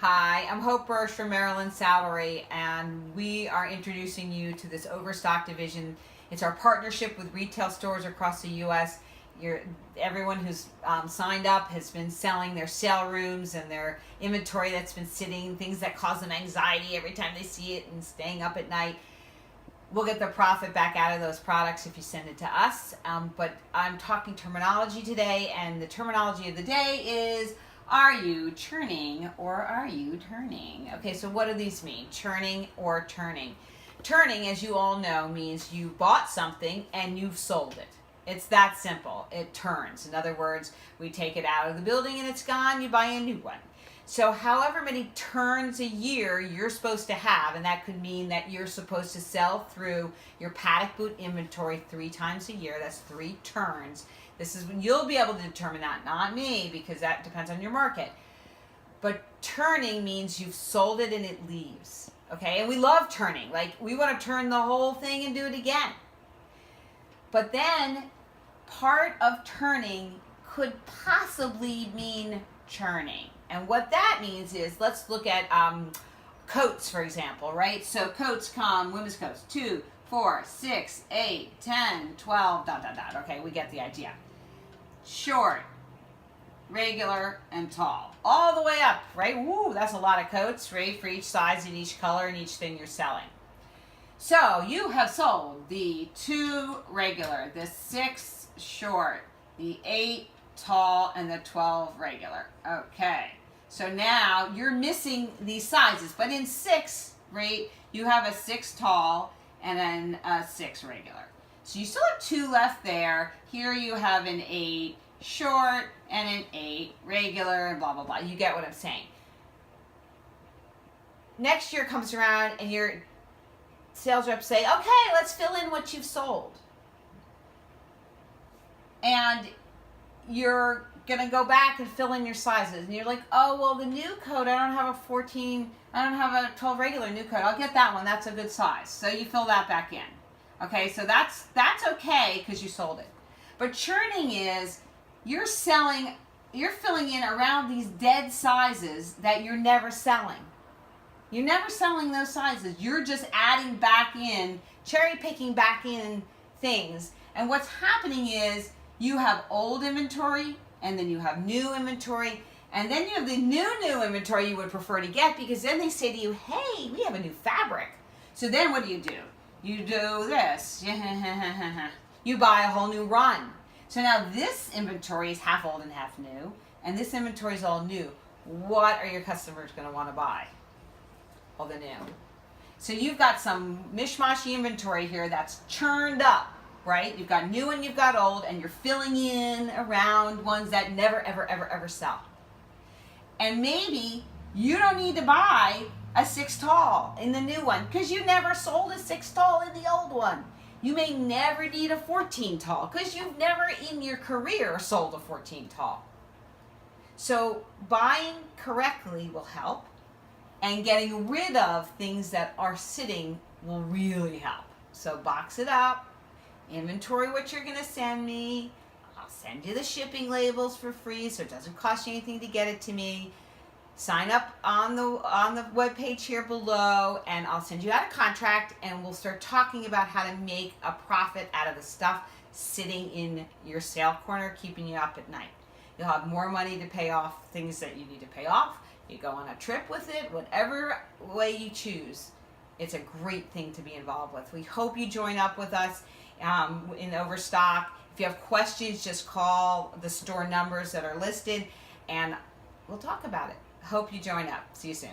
Hi, I'm Hope Bursch from Maryland Salary, and we are introducing you to this Overstock division. It's our partnership with retail stores across the U.S. Everyone who's signed up has been selling their sale rooms and their inventory that's been sitting, things that cause them anxiety every time they see it and staying up at night. We'll get the profit back out of those products if you send it to us. But I'm talking terminology today, and the terminology of the day is, are you churning or are you turning? Okay, so what do these mean? Churning or turning? Turning, as you all know, means you bought something and you've sold it. It's that simple. It turns. In other words, we take it out of the building and it's gone, you buy a new one. So however many turns a year you're supposed to have, and that could mean that you're supposed to sell through your paddock boot inventory 3 times a year. That's 3 turns. This is when you'll be able to determine that, not me, because that depends on your market. But turning means you've sold it and it leaves. Okay, and we love turning. Like, we want to turn the whole thing and do it again. But then part of turning could possibly mean churning. And what that means is, let's look at coats, for example, right? So coats come, women's coats, 2, 4, 6, 8, 10, 12, ... Okay, we get the idea. Short, regular, and tall. All the way up, right? Woo, that's a lot of coats, right? For each size and each color and each thing you're selling. So you have sold the 2 regular, the 6 short, the 8 tall, and the 12 regular. Okay. So now you're missing these sizes, but in 6, right, you have a 6 tall and then a 6 regular. So you still have 2 left there. Here you have an 8 short and an 8 regular, and blah, blah, blah. You get what I'm saying. Next year comes around and your sales reps say, okay, let's fill in what you've sold. And you're going to go back and fill in your sizes. And you're like, oh, well, the new coat, I don't have a 14, I don't have a 12 regular new coat. I'll get that one. That's a good size. So you fill that back in. Okay, so that's okay because you sold it. But churning is you're filling in around these dead sizes that you're never selling. You're never selling those sizes. You're just adding back in, cherry picking back in things. And what's happening is you have old inventory, and then you have new inventory, and then you have the new inventory you would prefer to get, because then they say to you, hey, we have a new fabric. So then what do? You do this. You buy a whole new run. So now this inventory is half old and half new, and this inventory is all new. What are your customers going to want to buy? All the new. So you've got some mishmashy inventory here that's churned up, right? You've got new and you've got old, and you're filling in around ones that never, ever, ever, ever sell. And maybe you don't need to buy a 6 tall in the new one because you never sold a 6 tall in the old one. You may never need a 14 tall because you've never in your career sold a 14 tall. So buying correctly will help, and getting rid of things that are sitting will really help. So box it up, inventory what you're going to send me. I'll send you the shipping labels for free, so it doesn't cost you anything to get it to me. Sign up on the webpage here below, and I'll send you out a contract, and we'll start talking about how to make a profit out of the stuff sitting in your sale corner, keeping you up at night. You'll have more money to pay off things that you need to pay off. You go on a trip with it, whatever way you choose. It's a great thing to be involved with. We hope you join up with us in Overstock. If you have questions, just call the store numbers that are listed, and we'll talk about it. Hope you join up. See you soon.